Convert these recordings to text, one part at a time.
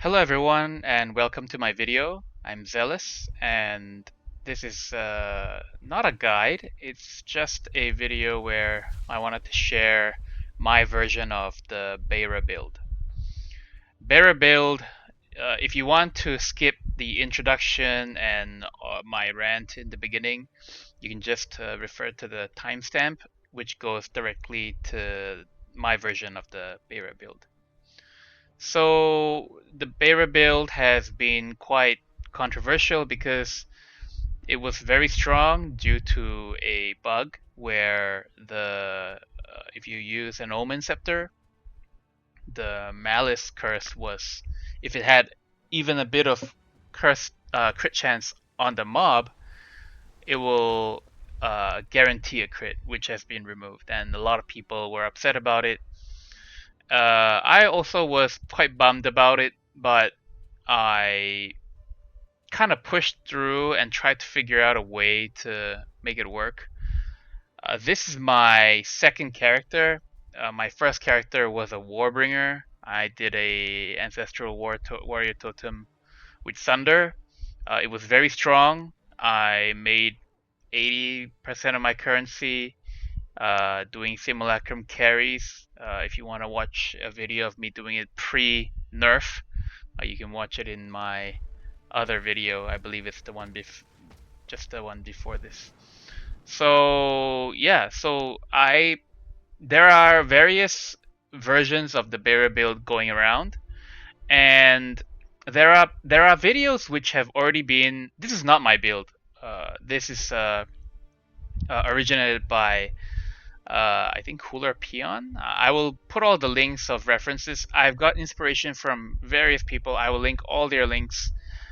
Hello everyone and welcome to my video. I'm Zealous and this is not a guide, it's just a video where I wanted to share my version of the Beira build. Beira build, if you want to skip the introduction and my rant in the beginning, you can just refer to the timestamp which goes directly to my version of the Beira build. So the Beira build has been quite controversial because it was very strong due to a bug where if you use an Omen Scepter, the Malice curse was, if it had even a bit of crit chance on the mob, it will guarantee a crit, which has been removed, and a lot of people were upset about it. I also was quite bummed about it, but I kind of pushed through and tried to figure out a way to make it work. This is my second character. My first character was a Warbringer. I did a Ancestral Warrior Totem with Thunder. It was very strong. I made 80% of my currency doing simulacrum carries. If you want to watch a video of me doing it pre-NERF, you can watch it in my other video. I believe it's the one just the one before this. So yeah, there are various versions of the Beira build going around, and there are videos which have already been. This is not my build. This is originated by I think Cooler Peon. I will put all the links of references. I've got inspiration from various people. I will link all their links.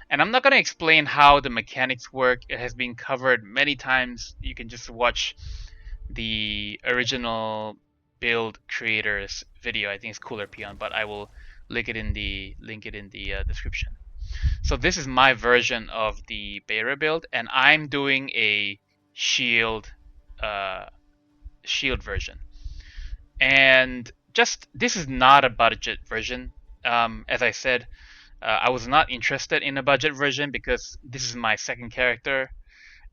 And I'm not going to explain how the mechanics work. It has been covered many times. You can just watch the original build creators video. I think it's Cooler Peon, but I will link it in the description. So this is my version of the Beira build, and I'm doing a shield version. And just, this is not a budget version. As I said, I was not interested in a budget version because this is my second character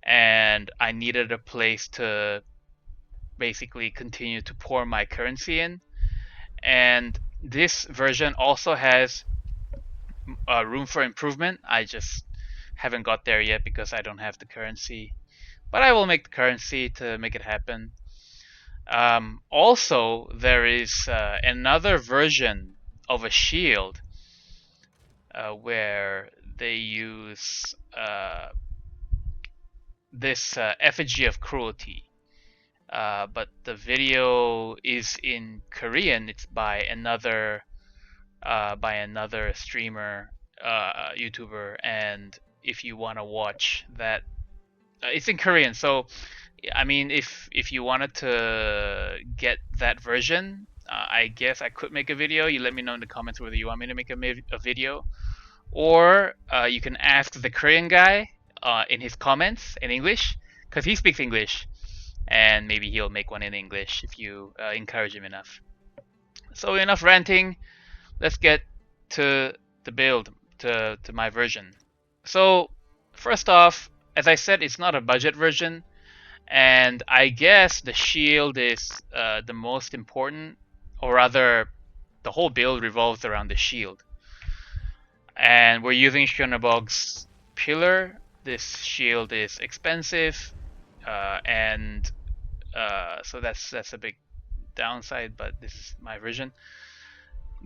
and I needed a place to basically continue to pour my currency in. And this version also has room for improvement. I just haven't got there yet because I don't have the currency, but I will make the currency to make it happen. Also, there is another version of a shield where they use this effigy of cruelty, but the video is in Korean. It's by another streamer, YouTuber, and if you want to watch that, it's in Korean. So I mean, if you wanted to get that version, I guess I could make a video. You let me know in the comments whether you want me to make a video, or you can ask the Korean guy in his comments in English, because he speaks English, and maybe he'll make one in English if you encourage him enough. So enough ranting. Let's get to the build, to my version. So first off, as I said, it's not a budget version. And I guess the shield is the most important, or rather, the whole build revolves around the shield. And we're using Chernobog's pillar. This shield is expensive, and so that's a big downside. But this is my version.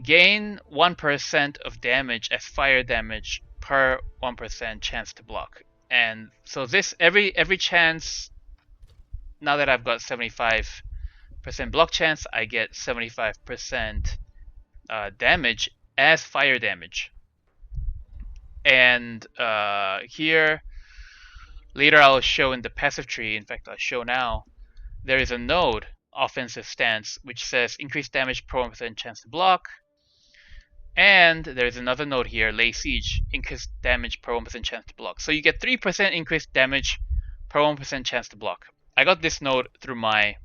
Gain 1% of damage as fire damage per 1% chance to block. And so this every chance. Now that I've got 75% block chance, I get 75% damage as fire damage. And here, later I'll show in the passive tree, in fact I'll show now, there is a node, offensive stance, which says increased damage per 1% chance to block. And there's another node here, lay siege, increased damage per 1% chance to block. So you get 3% increased damage per 1% chance to block. I got this node through my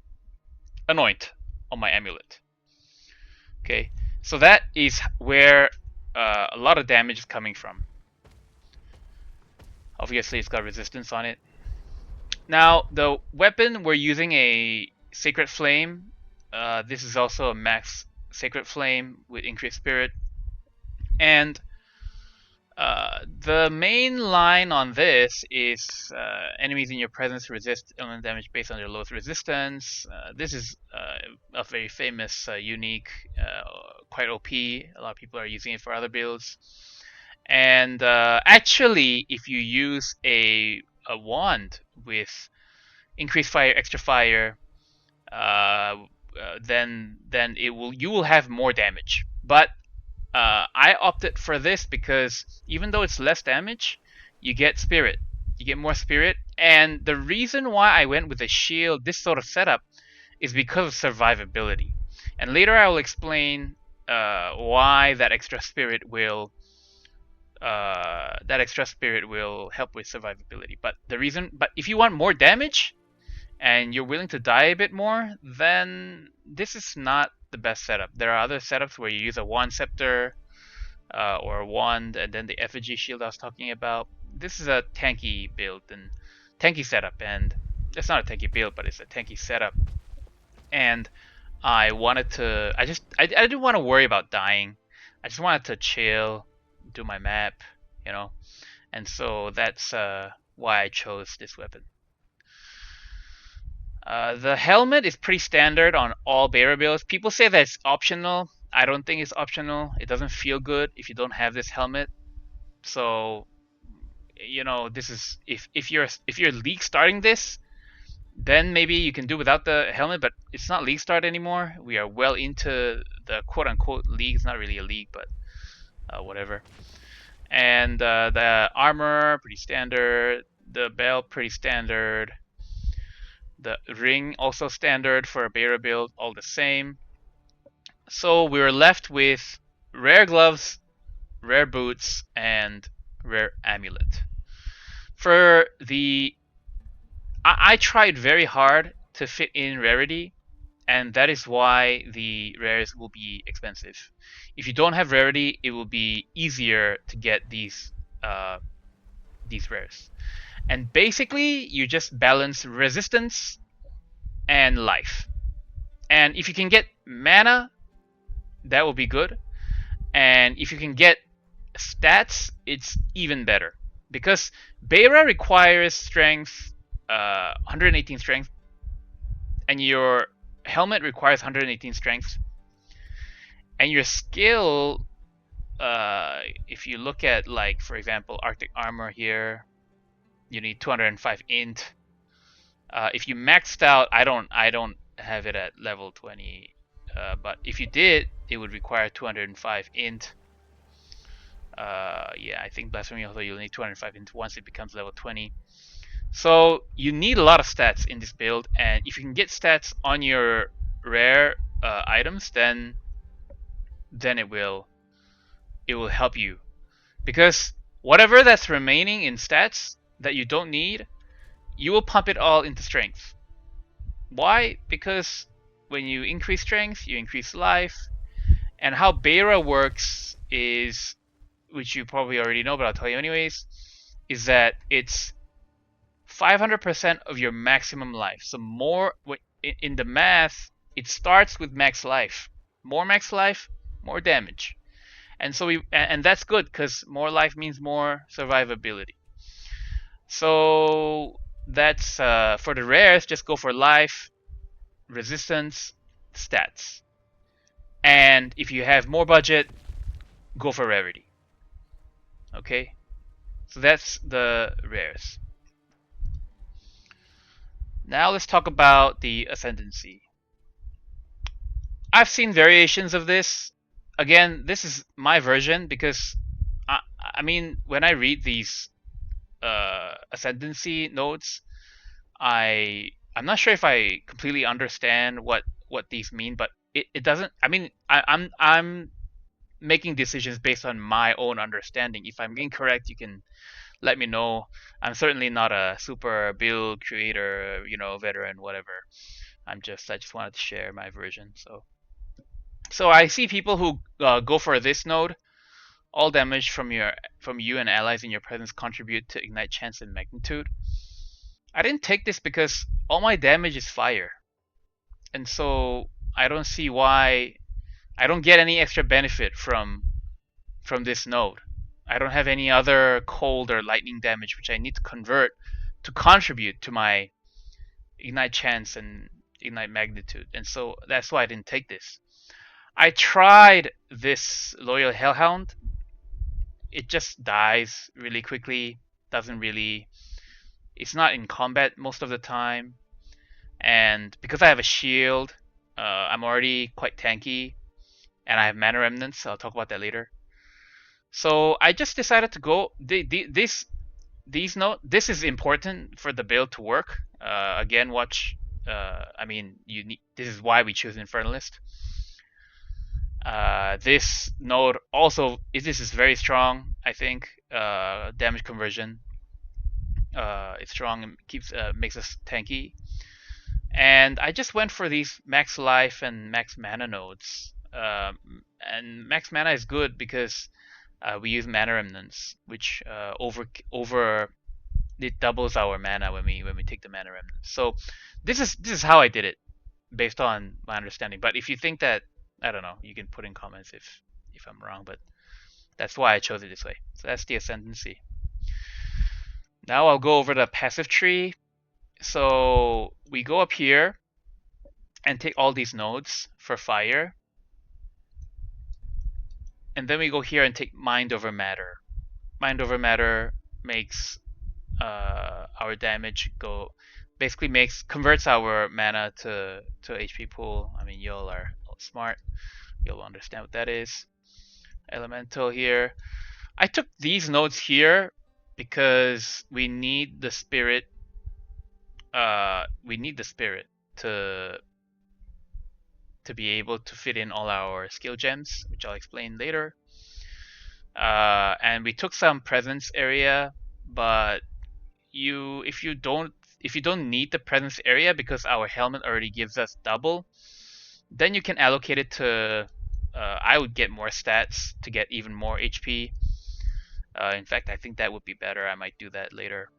anoint on my amulet. Okay, so that is where a lot of damage is coming from. Obviously, it's got resistance on it. Now, the weapon, we're using a Sacred Flame. This is also a max Sacred Flame with increased spirit. And the main line on this is enemies in your presence resist element damage based on their lowest resistance. This is a very famous, unique, quite OP. A lot of people are using it for other builds. And actually, if you use a wand with increased fire, extra fire, then you will have more damage. But I opted for this because even though it's less damage, you get spirit. You get more spirit. And the reason why I went with a shield, this sort of setup, is because of survivability. And later I will explain why that extra spirit will help with survivability. But if you want more damage and you're willing to die a bit more, then this is not the best setup. There are other setups where you use a wand scepter or a wand and then the effigy shield I was talking about. This is a tanky build and tanky setup, and it's not a tanky build, but it's a tanky setup. And I didn't want to worry about dying. I just wanted to chill, do my map, you know. And so that's why I chose this weapon. The helmet is pretty standard on all Beira builds. People say that it's optional. I don't think it's optional. It doesn't feel good if you don't have this helmet. So, you know, this is if you're league starting this, then maybe you can do without the helmet. But it's not league start anymore. We are well into the quote unquote league. It's not really a league, but whatever. And the armor pretty standard. The belt pretty standard. The ring also standard for a Beira build, all the same. So we were left with rare gloves, rare boots, and rare amulet. For the... I tried very hard to fit in rarity, and that is why the rares will be expensive. If you don't have rarity, it will be easier to get these rares. And basically, you just balance resistance and life. And if you can get mana, that will be good. And if you can get stats, it's even better. Because Beira requires strength, 118 strength, and your helmet requires 118 strength. And your skill, if you look at, like, for example, Arctic Armor here, you need 205 int. If you maxed out, I don't have it at level 20, but if you did, it would require 205 int. Yeah, I think Blasphemy, although you'll need 205 int once it becomes level 20. So you need a lot of stats in this build, and if you can get stats on your rare items, then it will help you, because whatever that's remaining in stats that you don't need, you will pump it all into strength. Why? Because when you increase strength, you increase life. And how Beira works is, which you probably already know, but I'll tell you anyways, is that it's 500% of your maximum life. So more in the math, it starts with max life. More max life, more damage. And so and that's good because more life means more survivability. So that's for the rares, just go for life, resistance, stats. And if you have more budget, go for rarity. Okay? So that's the rares. Now let's talk about the Ascendancy. I've seen variations of this. Again, this is my version because I mean, when I read these Ascendancy notes, I'm not sure if I completely understand what these mean, but it doesn't. I mean, I'm making decisions based on my own understanding. If I'm incorrect, you can let me know. I'm certainly not a super build creator, you know, veteran, whatever. I just wanted to share my version. So I see people who go for this node, All damage from you and allies in your presence contribute to ignite chance and magnitude. I didn't take this because all my damage is fire, and so I don't see why I don't get any extra benefit from this node. I don't have any other cold or lightning damage which I need to convert to contribute to my ignite chance and ignite magnitude, and so that's why I didn't take this. I tried this Loyal Hellhound. It just dies really quickly. Doesn't really. It's not in combat most of the time, and because I have a shield, I'm already quite tanky, and I have mana remnants. I'll talk about that later. So I just decided to go. This is important for the build to work. Again, watch. I mean, this is why we choose Infernalist. This node also this is very strong. I think damage conversion. It's strong and makes us tanky. And I just went for these max life and max mana nodes. And max mana is good because we use mana remnants, which it doubles our mana when we take the mana remnants. So this is how I did it, based on my understanding. But if you think that, I don't know, you can put in comments if I'm wrong. But that's why I chose it this way. So that's the Ascendancy. Now I'll go over the passive tree. So we go up here and take all these nodes for fire. And then we go here and take Mind Over Matter. Mind Over Matter makes our damage go, basically converts our mana to HP pool. I mean, y'all are smart. You'll understand what that is. Elemental here. I took these nodes here because we need the spirit. We need the spirit to be able to fit in all our skill gems, which I'll explain later. And we took some presence area, but if you don't need the presence area because our helmet already gives us double, then you can allocate it to. I would get more stats to get even more HP. In fact, I think that would be better. I might do that later.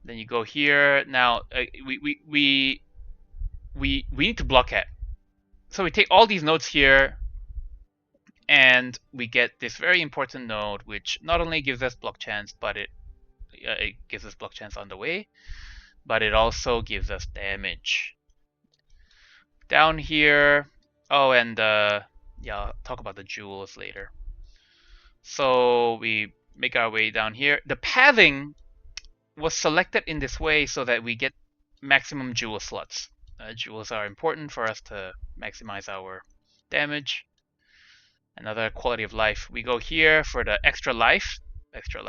Then you go here. Now we need to block at. So we take all these nodes here, and we get this very important node, which not only gives us block chance, but it gives us block chance on the way, but it also gives us damage. Down here, oh, and yeah, I'll talk about the jewels later. So we make our way down here. The pathing was selected in this way so that we get maximum jewel slots. Jewels are important for us to maximize our damage. Another quality of life. We go here for the extra life, extra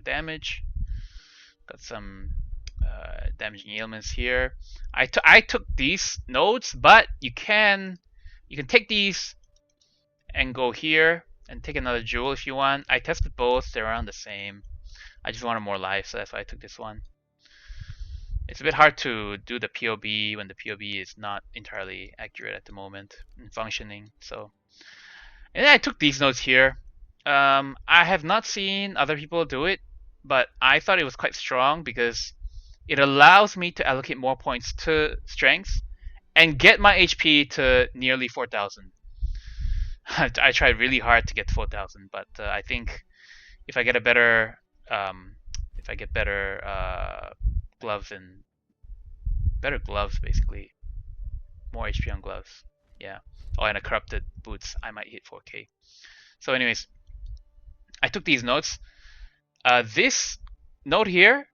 damage. Got some damaging ailments here. I took these nodes, but you can take these and go here and take another jewel if you want. I tested both; they're around the same. I just wanted more life, so that's why I took this one. It's a bit hard to do the POB when the POB is not entirely accurate at the moment and functioning. So, and then I took these nodes here. I have not seen other people do it, but I thought it was quite strong because it allows me to allocate more points to strength and get my HP to nearly 4,000. I tried really hard to get 4,000, but I think if I get a better gloves and better gloves, basically more HP on gloves, yeah. Oh, and a corrupted boots, I might hit 4K. So anyways, I took these notes. This note here,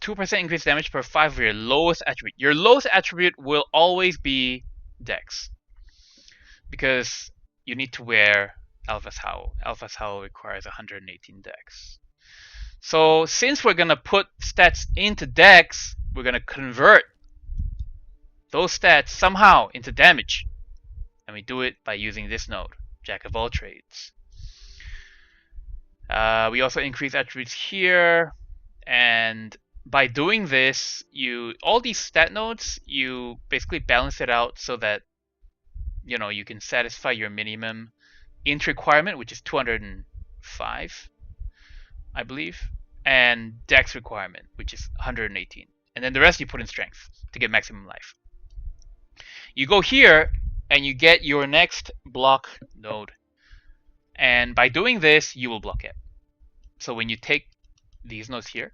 2% increased damage per 5 of your lowest attribute. Your lowest attribute will always be Dex, because you need to wear Alpha's Howl. Alpha's Howl requires 118 Dex. So since we're gonna put stats into Dex, we're gonna convert those stats somehow into damage, and we do it by using this node, Jack of all trades. We also increase attributes here, and by doing this, all these stat nodes, you basically balance it out so that you can satisfy your minimum int requirement, which is 205, I believe, and dex requirement, which is 118. And then the rest you put in strength to get maximum life. You go here and you get your next block node. And by doing this, you will block it. So when you take these nodes here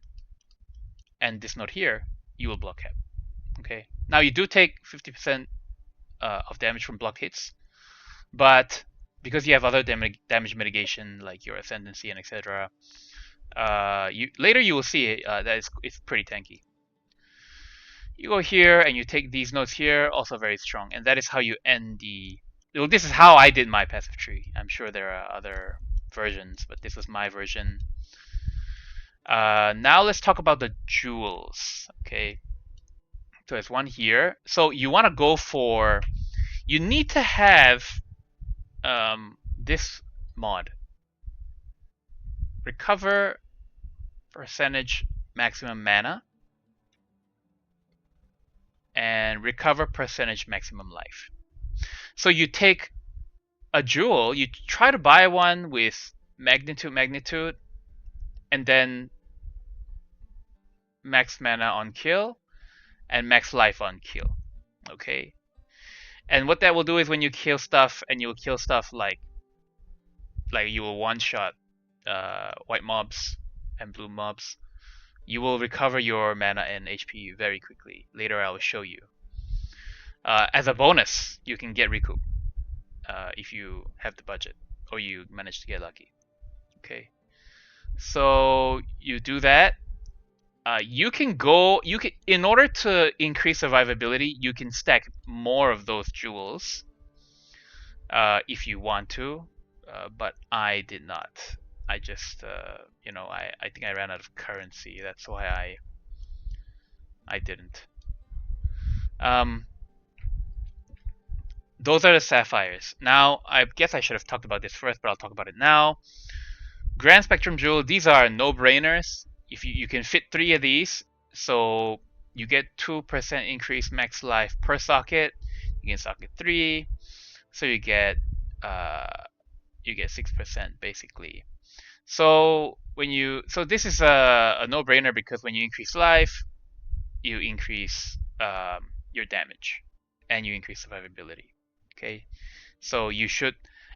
and this node here, you will block it. Okay. Now you do take 50% of damage from block hits, but because you have other damage mitigation like your Ascendancy and etc., later you will see that it's pretty tanky. You go here and you take these nodes here, also very strong, and that is how you end the. Well, this is how I did my passive tree. I'm sure there are other versions, but this was my version. Now let's talk about the jewels. Okay, so there's one here. So you want to go for. You need to have this mod. Recover percentage maximum mana and recover percentage maximum life. So you take a jewel, you try to buy one with magnitude, and then max mana on kill and max life on kill. Okay? And what that will do is when you kill stuff, and you'll kill stuff like you will one-shot white mobs and blue mobs, you will recover your mana and HP very quickly. Later I will show you. As a bonus, you can get recoup if you have the budget or you manage to get lucky. Okay, so you do that. You can in order to increase survivability, you can stack more of those jewels if you want to, but I did not. I just, I think I ran out of currency. That's why I didn't. Those are the sapphires. Now, I guess I should have talked about this first, but I'll talk about it now. Grand Spectrum Jewel, these are no-brainers. If you can fit 3 of these, so you get 2% increase max life per socket. You can socket 3, so you get 6% basically. So this is a no-brainer because when you increase life, you increase your damage and you increase survivability. Okay, so you should,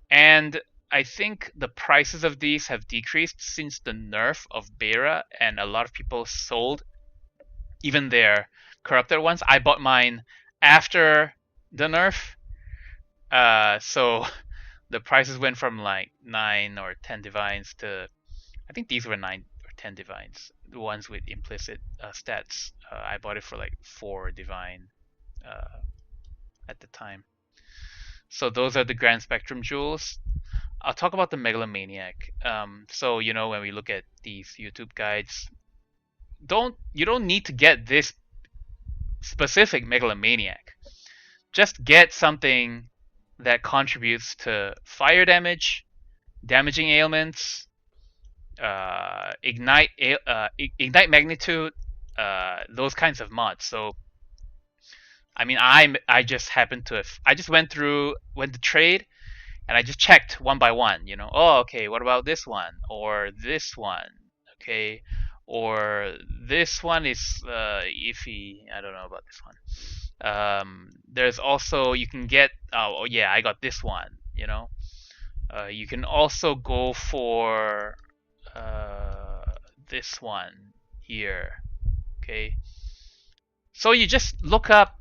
and I think the prices of these have decreased since the nerf of Beira, and a lot of people sold even their corrupted ones. I bought mine after the nerf, so the prices went from like 9 or 10 divines to, I think these were 9 or 10 divines, the ones with implicit stats. I bought it for like 4 divine at the time. So those are the Grand Spectrum jewels. I'll talk about the Megalomaniac. So when we look at these YouTube guides, you don't need to get this specific Megalomaniac. Just get something that contributes to fire damage, damaging ailments, ignite magnitude, those kinds of mods. So I mean, I just happened to have, I just went to trade, and I just checked one by one. Oh, okay, what about this one or this one? Okay, or this one is iffy. I don't know about this one. There's also, you can get, oh yeah, I got this one. You can also go for this one here. Okay, so you just look up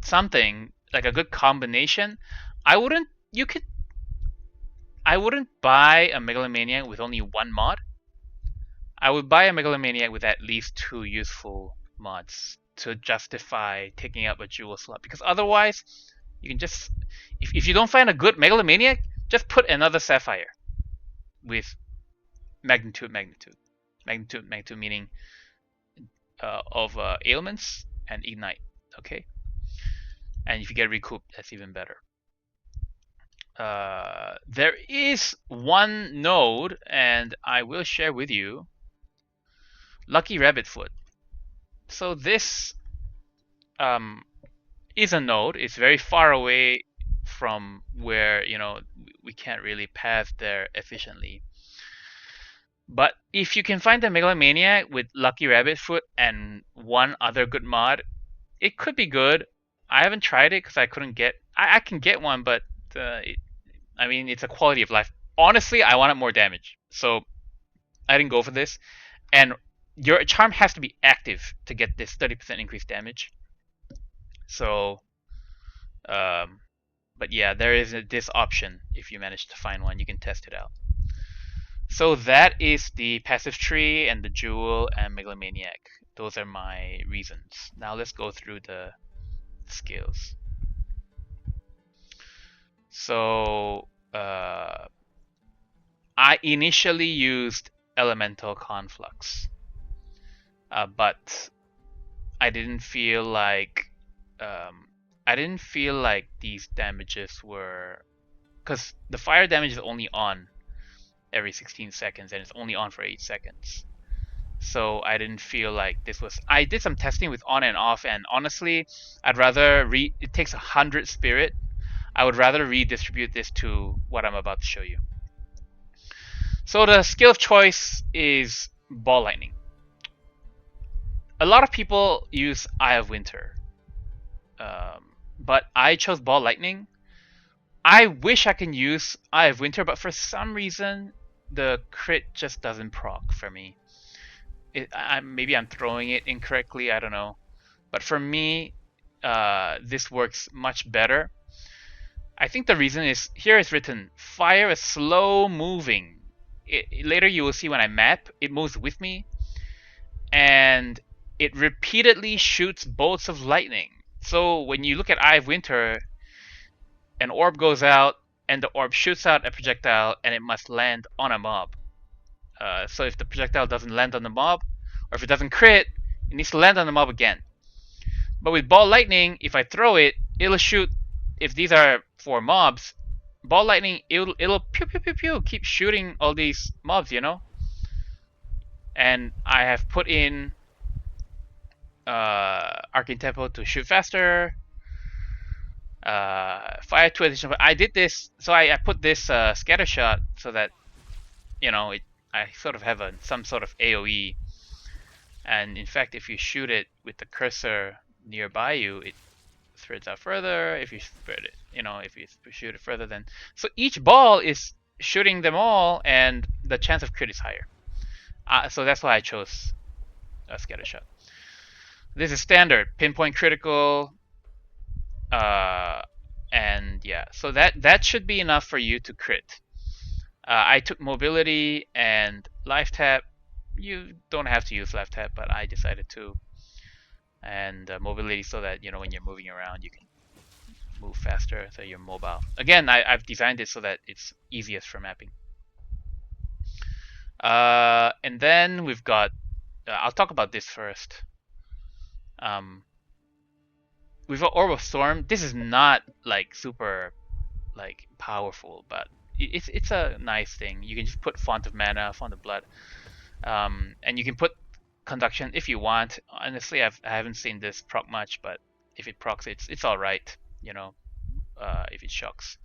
something like a good combination. I wouldn't buy a Megalomaniac with only one mod. I would buy a Megalomaniac with at least 2 useful mods to justify taking up a jewel slot, because otherwise you can just, if you don't find a good Megalomaniac, just put another sapphire with magnitude meaning of ailments and ignite. Okay, and if you get recoup, that's even better. There is one node, and I will share with you, Lucky Rabbit Foot. So this is a node. It's very far away from where, we can't really path there efficiently. But if you can find a Megalomaniac with Lucky Rabbit Foot and one other good mod, it could be good. I haven't tried it because I couldn't get. I can get one, but I mean, it's a quality of life. Honestly, I wanted more damage, so I didn't go for this. And your charm has to be active to get this 30% increased damage. So, but yeah, there is this option. If you manage to find one, you can test it out. So that is the passive tree and the jewel and Megalomaniac. Those are my reasons. Now let's go through the skills. So I initially used Elemental Conflux, but I didn't feel like these damages were, because the fire damage is only on every 16 seconds and it's only on for 8 seconds. So I didn't feel like this was. I did some testing with on and off, and honestly, I'd rather it takes 100 spirit. I would rather redistribute this to what I'm about to show you. So the skill of choice is Ball Lightning. A lot of people use Eye of Winter, but I chose Ball Lightning. I wish I can use Eye of Winter, but for some reason the crit just doesn't proc for me. Maybe I'm throwing it incorrectly, I don't know. But for me, this works much better. I think the reason is, here it's written, fire is slow moving. Later you will see when I map, it moves with me. And it repeatedly shoots bolts of lightning. So when you look at Eye of Winter, an orb goes out, and the orb shoots out a projectile, and it must land on a mob. So if the projectile doesn't land on the mob, or if it doesn't crit, it needs to land on the mob again. But with Ball Lightning, if I throw it, it'll shoot. If these are for mobs, Ball Lightning, it'll pew pew pew pew keep shooting all these mobs, you know. And I have put in Arcane Tempo to shoot faster. Fire 2 additional. I did this, so I put this scatter shot so that, you know, I sort of have some sort of AoE. And in fact, if you shoot it with the cursor nearby you, it spreads out further. If you spread it, you know, if you shoot it further, then so each ball is shooting them all, and the chance of crit is higher. So that's why I chose a scatter shot. This is standard pinpoint critical, and yeah, so that should be enough for you to crit. I took mobility and life tap. You don't have to use life tap, but I decided to. And mobility, so that, you know, when you're moving around, you can move faster, so you're mobile. Again, I've designed it so that it's easiest for mapping. And then we've got, I'll talk about this first. We've got Orb of Storm. This is not like super like powerful, but it's a nice thing. You can just put Font of Mana, Font of Blood, and you can put Conduction if you want. Honestly, I haven't seen this proc much, but if it procs, it's all right. You know, if it shocks.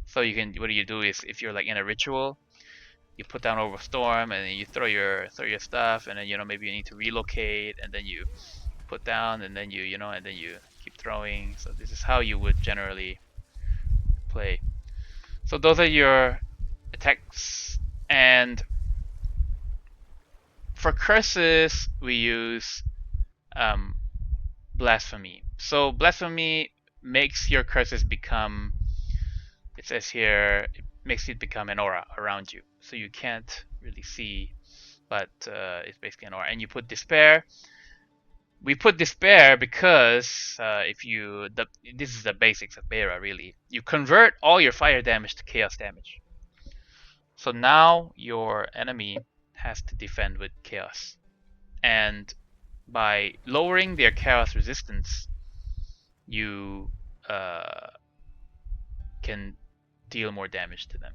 So you can, what you do is, if you're like in a ritual, you put down Orb of Storm, and then you throw your stuff, and then, you know, maybe you need to relocate, and then you put down, and then you know, and then you keep throwing. So this is how you would generally play. So those are your attacks, and for curses we use Blasphemy. So Blasphemy makes your curses become, it says here, it makes it become an aura around you, so you can't really see, but it's basically an aura. And you put Despair. We put Despair because this is the basics of Beira, really. You convert all your fire damage to chaos damage. So now your enemy has to defend with chaos. And by lowering their chaos resistance, you can deal more damage to them.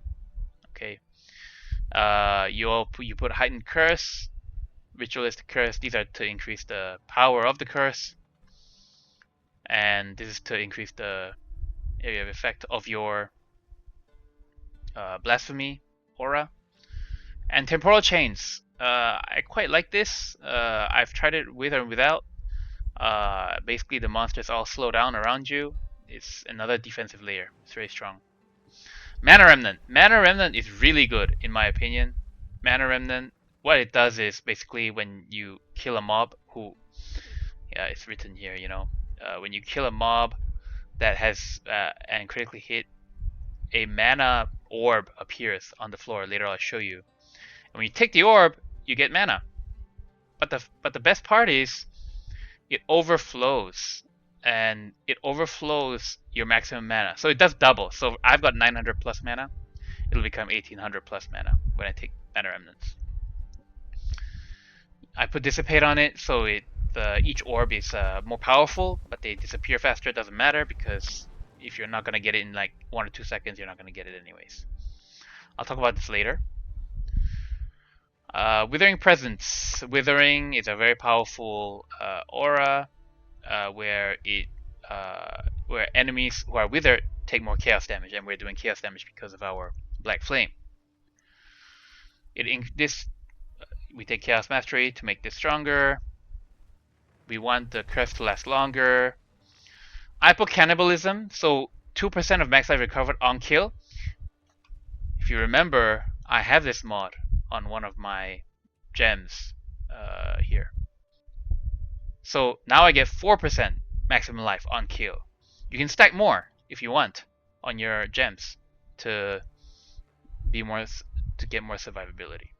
Okay. You put Heightened Curse, Ritualistic Curse. These are to increase the power of the curse, and this is to increase the area of effect of your Blasphemy aura. And Temporal Chains. I quite like this. I've tried it with or without. Basically, the monsters all slow down around you. It's another defensive layer. It's very strong. Mana Remnant. Mana Remnant is really good, in my opinion. Mana Remnant, what it does is basically when you kill a mob who, yeah, it's written here, you know, when you kill a mob that has and critically hit, a mana orb appears on the floor. Later I'll show you. And when you take the orb, you get mana. But the best part is it overflows, and it overflows your maximum mana. So it does double. So I've got 900 plus mana. It'll become 1800 plus mana when I take Mana Remnants. I put Dissipate on it, so each orb is more powerful, but they disappear faster. It doesn't matter, because if you're not going to get it in like 1 or 2 seconds, you're not going to get it anyways. I'll talk about this later. Withering Presence. Withering is a very powerful aura where enemies who are withered take more chaos damage, and we're doing chaos damage because of our Black Flame. We take Chaos Mastery to make this stronger. We want the curse to last longer. I put Cannibalism, so 2% of max life recovered on kill. If you remember, I have this mod on one of my gems here. So now I get 4% maximum life on kill. You can stack more if you want on your gems to get more survivability.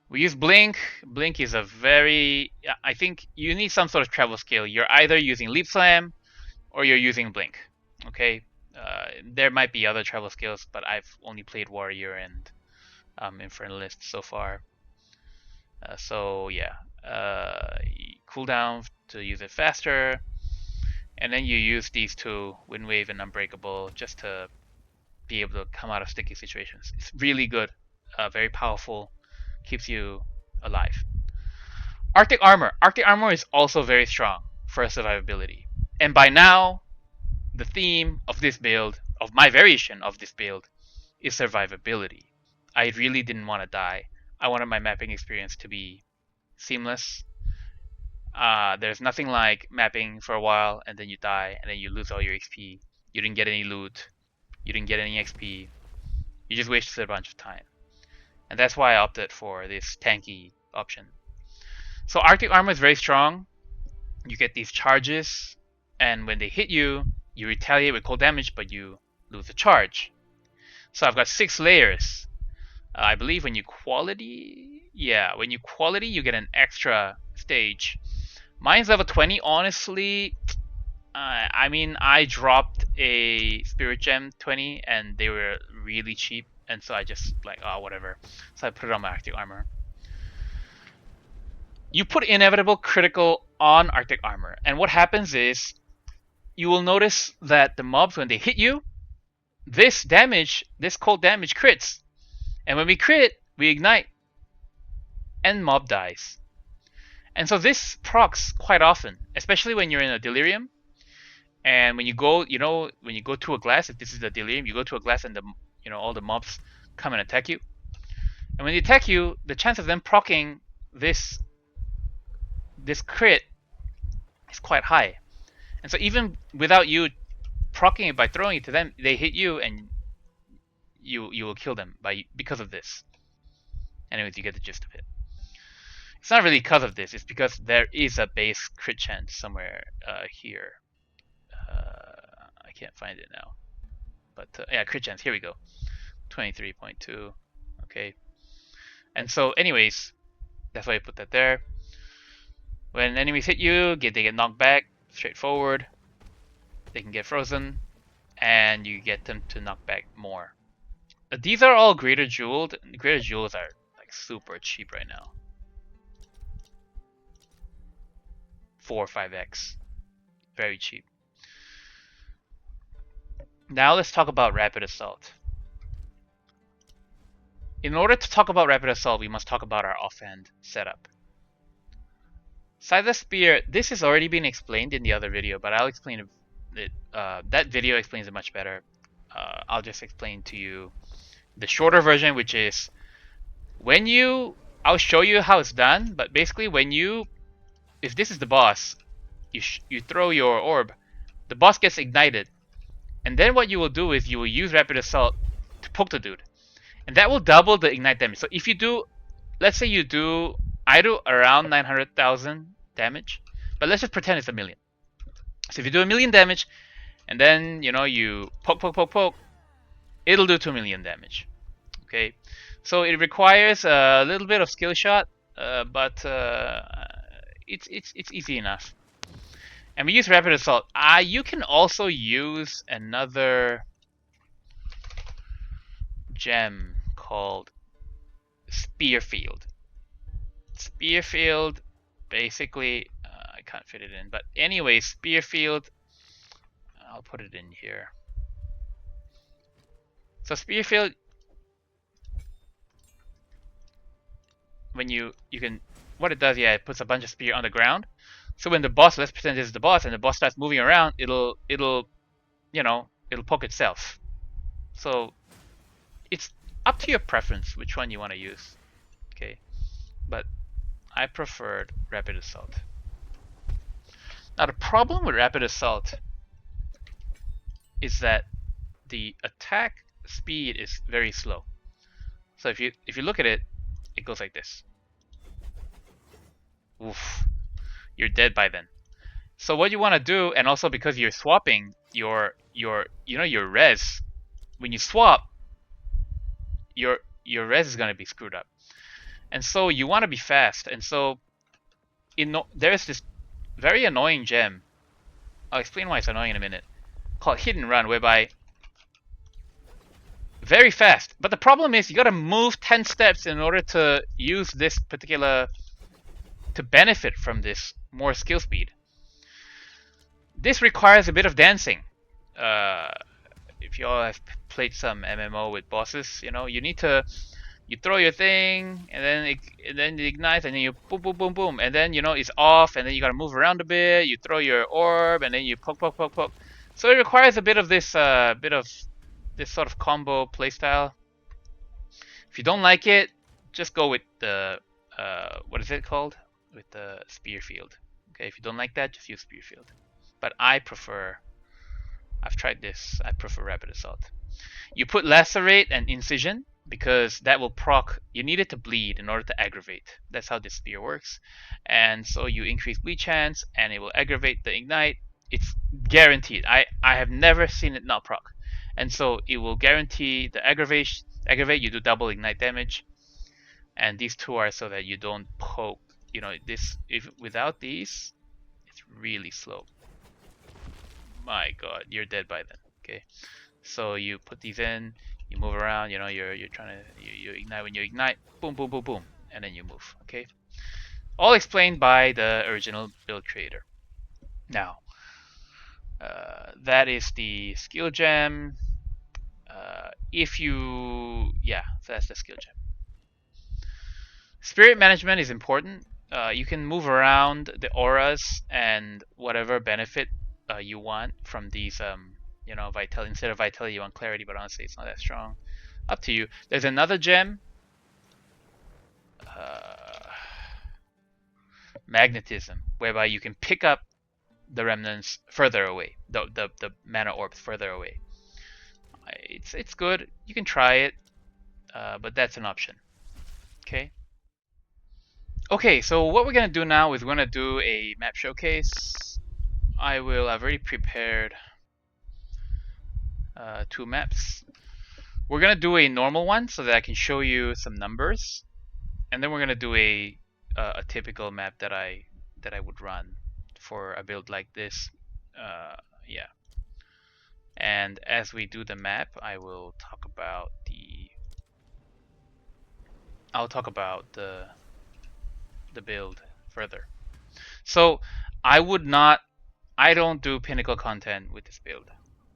We use Blink. Blink is a very... I think you need some sort of travel skill. You're either using Leap Slam or you're using Blink. Okay? There might be other travel skills, but I've only played Warrior and Infernalist so far. So yeah. Cooldown to use it faster. And then you use these two, Wind Wave and Unbreakable, just to be able to come out of sticky situations. It's really good. Very powerful. Keeps you alive. Arctic Armor. Arctic Armor is also very strong for survivability. And by now, the theme of this build, of my variation of this build, is survivability. I really didn't want to die. I wanted my mapping experience to be seamless. There's nothing like mapping for a while and then you die and then you lose all your XP. You didn't get any loot. You didn't get any XP. You just wasted a bunch of time. And that's why I opted for this tanky option. So Arctic Armor is very strong. You get these charges, and when they hit you, you retaliate with cold damage, but you lose a charge. So I've got 6 layers. I believe when you quality, you get an extra stage. Mine's level 20. Honestly, I mean, I dropped a Spirit Gem 20, and they were really cheap. And so I just like, oh, whatever. So I put it on my Arctic Armor. You put Inevitable Critical on Arctic Armor. And what happens is, you will notice that the mobs, when they hit you, this cold damage crits. And when we crit, we ignite. And mob dies. And so this procs quite often. Especially when you're in a Delirium. And when you go, when you go to a glass, if this is a Delirium, you go to a glass and all the mobs come and attack you. And when they attack you, the chance of them proccing this crit is quite high. And so even without you proccing it by throwing it to them, they hit you and you will kill them because of this. Anyways, you get the gist of it. It's not really because of this, it's because there is a base crit chance somewhere here. I can't find it now. But yeah, crit chance, here we go. 23.2. Okay. And so anyways, that's why I put that there. When enemies hit you, they get knocked back, straightforward. They can get frozen, and you get them to knock back more. These are all Greater Jeweled. Greater Jewels are like super cheap right now. 4 or 5x. Very cheap. Now let's talk about Rapid Assault. In order to talk about Rapid Assault, we must talk about our offhand setup. Scyther Spear, this has already been explained in the other video, but I'll explain it. That video explains it much better. I'll just explain to you the shorter version, which is when you, I'll show you how it's done, but basically when you, if this is the boss, you throw your orb, the boss gets ignited, and then what you will do is you will use Rapid Assault to poke the dude, and that will double the ignite damage. So if you do, let's say you do, I do around 900,000 damage, but let's just pretend it's a million. So if you do a million damage, and then you poke, it'll do 2 million damage. Okay, so it requires a little bit of skill shot, but it's easy enough. And we use Rapid Assault. You can also use another gem called Spear Field. Spear Field, basically, I can't fit it in, but anyway, Spear Field, I'll put it in here. So Spear Field, when you can, what it does, yeah, it puts a bunch of spear on the ground. So when the boss, let's pretend this is the boss, and the boss starts moving around, it'll poke itself. So it's up to your preference which one you want to use. Okay, but I preferred Rapid Assault. Now the problem with Rapid Assault is that the attack speed is very slow. So if you look at it, it goes like this. Oof, you're dead by then. So what you want to do, and also because you're swapping your res, when you swap, your res is going to be screwed up, and so you want to be fast. And so there's this very annoying gem. I'll explain why it's annoying in a minute. Called Hit and Run, whereby very fast. But the problem is you got to move 10 steps in order to use this particular, to benefit from this more skill speed. This requires a bit of dancing. If you all have played some MMO with bosses, you need to, you throw your thing, and then it ignites, and then you boom, boom, boom, boom, and then it's off, and then you gotta move around a bit. You throw your orb, and then you poke, poke, poke, poke. So it requires a bit of this, sort of combo playstyle. If you don't like it, just go with the what is it called? With the Spear Field. Okay, if you don't like that, just use Spear Field. But I've tried this. I prefer Rapid Assault. You put Lacerate and Incision because that will proc. You need it to bleed in order to aggravate. That's how this spear works. And so you increase bleed chance, and it will aggravate the ignite. It's guaranteed. I have never seen it not proc. And so it will guarantee the aggravate. You do double ignite damage. And these two are so that you don't poke. Without these, it's really slow. My god, you're dead by then. Okay, so you put these in, you move around, you're trying to, you ignite. When you ignite, boom, boom, boom, boom, and then you move. Okay, all explained by the original build creator. Now, that is the skill gem. So that's the skill gem. Spirit management is important. You can move around the auras and whatever benefit you want from these, vitality. Instead of vitality, you want clarity, but honestly, it's not that strong. Up to you. There's another gem, magnetism, whereby you can pick up the remnants further away, the mana orbs further away. It's good. You can try it, but that's an option. Okay. Okay, so what we're gonna do now is we're gonna do a map showcase. I've already prepared 2 maps. We're gonna do a normal one so that I can show you some numbers, and then we're gonna do a typical map that I would run for a build like this. Yeah. And as we do the map, I will talk about the build further. So I don't do pinnacle content with this build.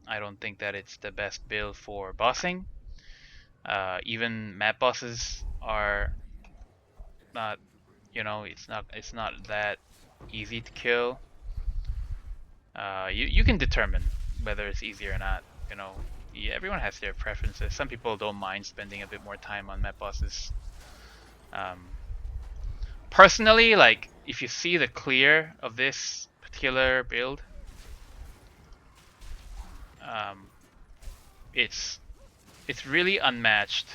I don't think that it's the best build for bossing. Even map bosses are not, it's not that easy to kill. You can determine whether it's easier or not. yeah, everyone has their preferences. Some people don't mind spending a bit more time on map bosses. Personally, like, if you see the clear of this particular build, it's really unmatched.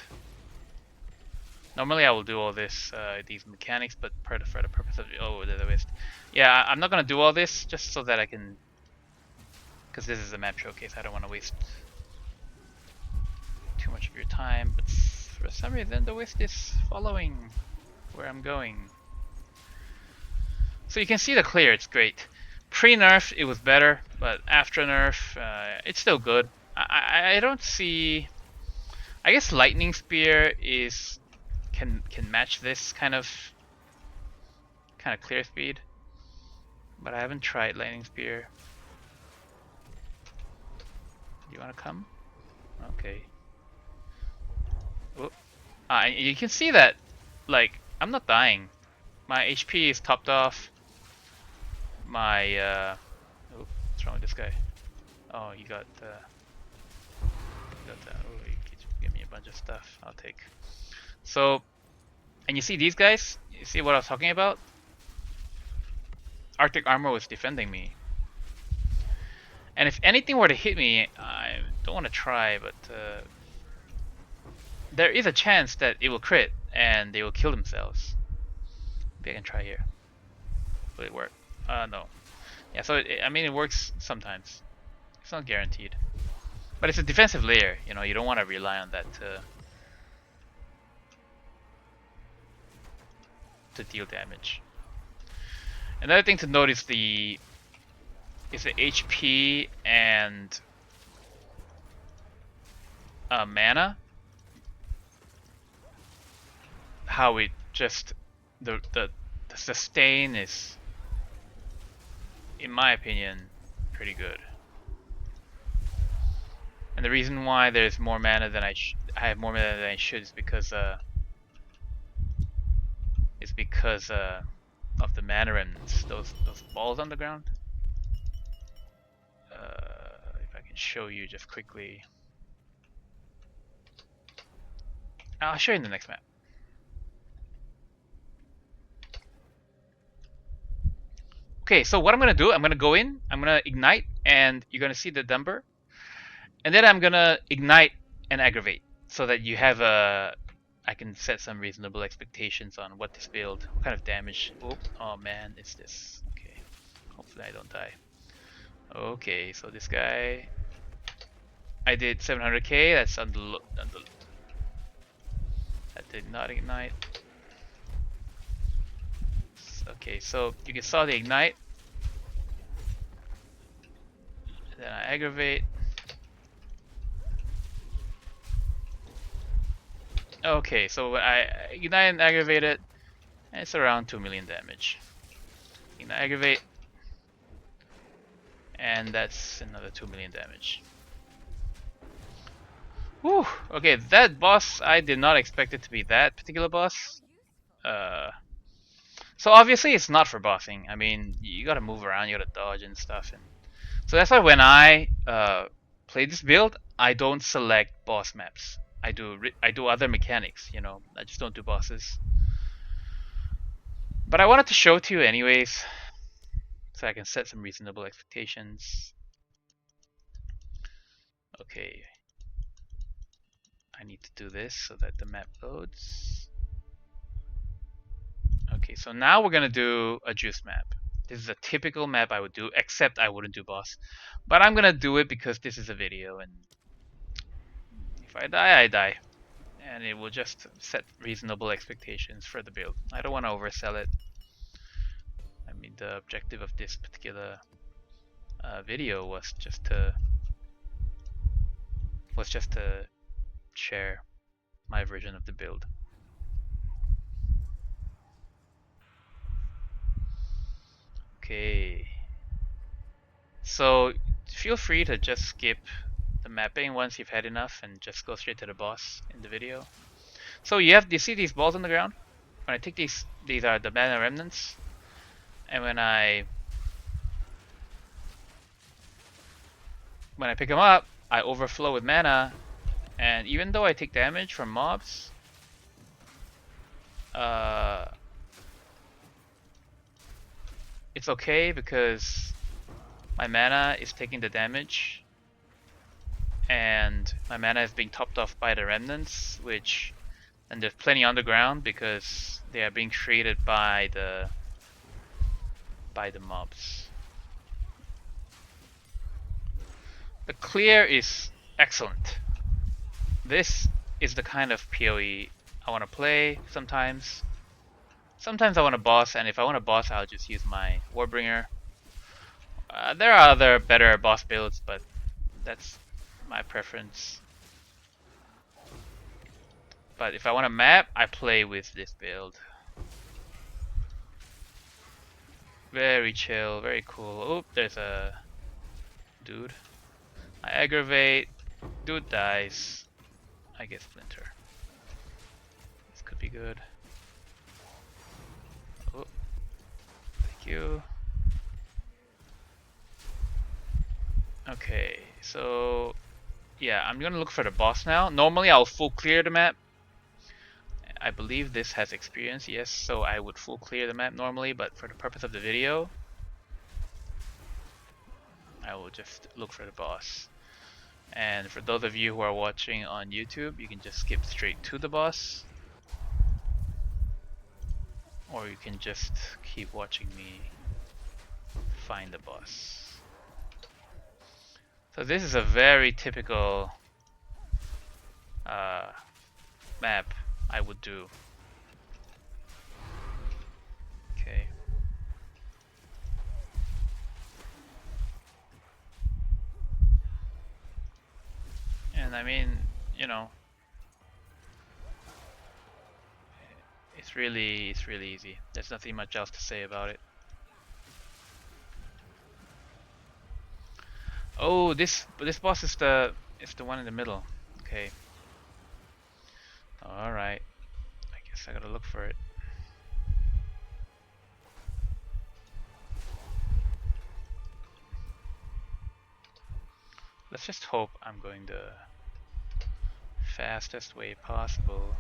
Normally I will do all this, these mechanics, but for the purpose of the waste. Yeah, I'm not gonna do all this just so that I can, because this is a map showcase. I don't want to waste too much of your time. But for some reason, the waste is following where I'm going. So you can see the clear. It's great. Pre-nerf, it was better, but after nerf, it's still good. I don't see. I guess lightning spear can match this kind of clear speed, but I haven't tried lightning spear. You wanna come? Okay. Whoop. You can see that, like, I'm not dying. My HP is topped off. My what's wrong with this guy? Oh, you got that. Oh, you give me a bunch of stuff. I'll take. So, and you see these guys? You see what I was talking about? Arctic armor was defending me. And if anything were to hit me, I don't want to try, but there is a chance that it will crit and they will kill themselves. Maybe I can try here. Will it work? No. Yeah, so I mean, it works sometimes. It's not guaranteed. But it's a defensive layer, you know, you don't want to rely on that to deal damage. Another thing to note is the HP and mana. How it just the sustain is, in my opinion, pretty good. And the reason why there's more mana than I have more mana than I should is because of the mana remnants, those balls on the ground. If I can show you just quickly, I'll show you in the next map. Okay, so what I'm gonna do, I'm gonna go in, I'm gonna ignite, and you're gonna see the number. And then I'm gonna ignite and aggravate, so that you have I can set some reasonable expectations on what this build, what kind of damage. Oh man, it's this. Okay, hopefully I don't die. Okay, so this guy, I did 700k. That's on the that did not ignite. Okay, so you saw the ignite. Then I aggravate. Okay, so I ignite and aggravate it, and it's around 2 million damage. Ignite, aggravate, and that's another 2 million damage. Whew, okay, that boss, I did not expect it to be that particular boss. So obviously it's not for bossing. I mean, you gotta move around, you gotta dodge and stuff. And so that's why when I play this build, I don't select boss maps. I do other mechanics, you know. I just don't do bosses. But I wanted to show it to you anyways, so I can set some reasonable expectations. Okay. I need to do this so that the map loads. Okay, so now we're gonna do a juice map. This is a typical map I would do, except I wouldn't do boss. But I'm gonna do it because this is a video, and if I die, I die. And it will just set reasonable expectations for the build. I don't want to oversell it. I mean, the objective of this particular video was just to share my version of the build. Okay. So feel free to just skip the mapping once you've had enough and just go straight to the boss in the video. So you see these balls on the ground? When I take these are the mana remnants, and when I pick them up, I overflow with mana, and even though I take damage from mobs, it's okay because my mana is taking the damage, and my mana is being topped off by the remnants, and there's plenty underground because they are being created by the mobs. The clear is excellent. This is the kind of PoE I want to play sometimes. Sometimes I want to boss, and if I want to boss, I'll just use my Warbringer. There are other better boss builds, but that's my preference. But if I want to map, I play with this build. Very chill, very cool. Oh, there's a dude. I aggravate. Dude dies. I get Splinter. This could be good. Oh, thank you. Okay, so yeah, I'm gonna look for the boss now. Normally I'll full clear the map. I believe this has experience, yes, so I would full clear the map normally, but for the purpose of the video, I will just look for the boss. And for those of you who are watching on YouTube, you can just skip straight to the boss, or you can just keep watching me find the boss. So this is a very typical map I would do. Okay. And I mean, you know, it's really easy. There's nothing much else to say about it. Oh, this boss is the one in the middle. Okay. All right. I guess I gotta look for it. Let's just hope I'm going the fastest way possible.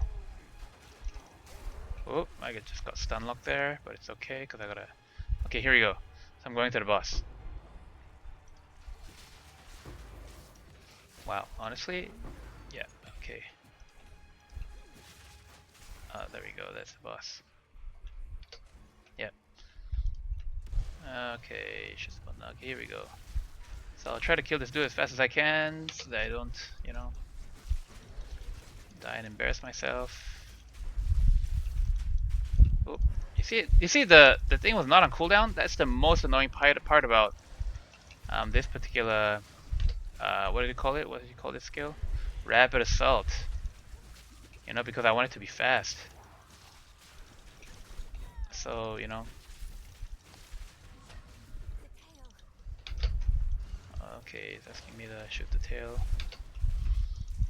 Oh, I just got stun locked there, but it's okay because I gotta. Okay, here we go. So I'm going to the boss. Wow, honestly, yeah, okay. There we go, that's the boss. Yep. Okay, okay, here we go. So I'll try to kill this dude as fast as I can so that I don't, you know, die and embarrass myself. Oop. You see the thing was not on cooldown? That's the most annoying part about this particular what did you call it? What did you call this skill? Rapid Assault. You know, because I want it to be fast. So, you know. Okay, it's asking me to shoot the tail.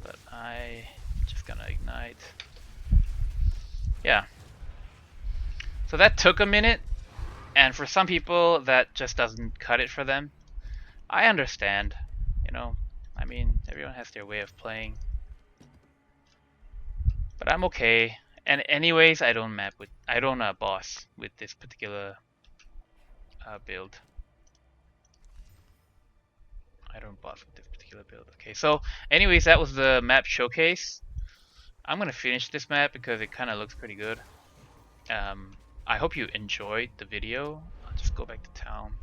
But I just gonna ignite. Yeah. So that took a minute, and for some people that just doesn't cut it for them. I understand. You know, I mean, everyone has their way of playing. But I'm okay. And anyways, I don't boss with this particular build. I don't boss with this particular build. Okay, so anyways, that was the map showcase. I'm gonna finish this map because it kind of looks pretty good. I hope you enjoyed the video. I'll just go back to town.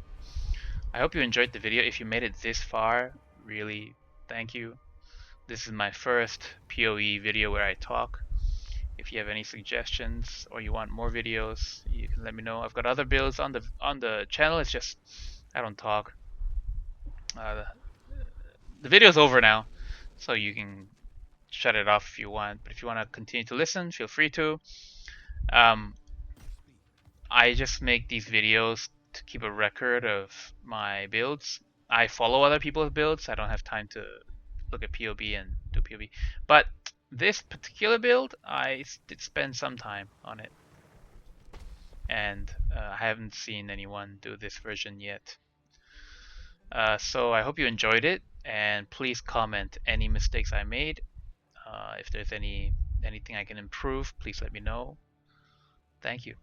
I hope you enjoyed the video. If you made it this far, really, thank you. This is my first PoE video where I talk. If you have any suggestions or you want more videos, you can let me know. I've got other builds on the channel. It's just I don't talk. The video's over now, so you can shut it off if you want. But if you want to continue to listen, feel free to. I just make these videos to keep a record of my builds. I follow other people's builds. I don't have time to look at POB and do POB. But this particular build, I did spend some time on it. And I haven't seen anyone do this version yet. So I hope you enjoyed it. and please comment any mistakes I made. If there's anything I can improve, please let me know. Thank you.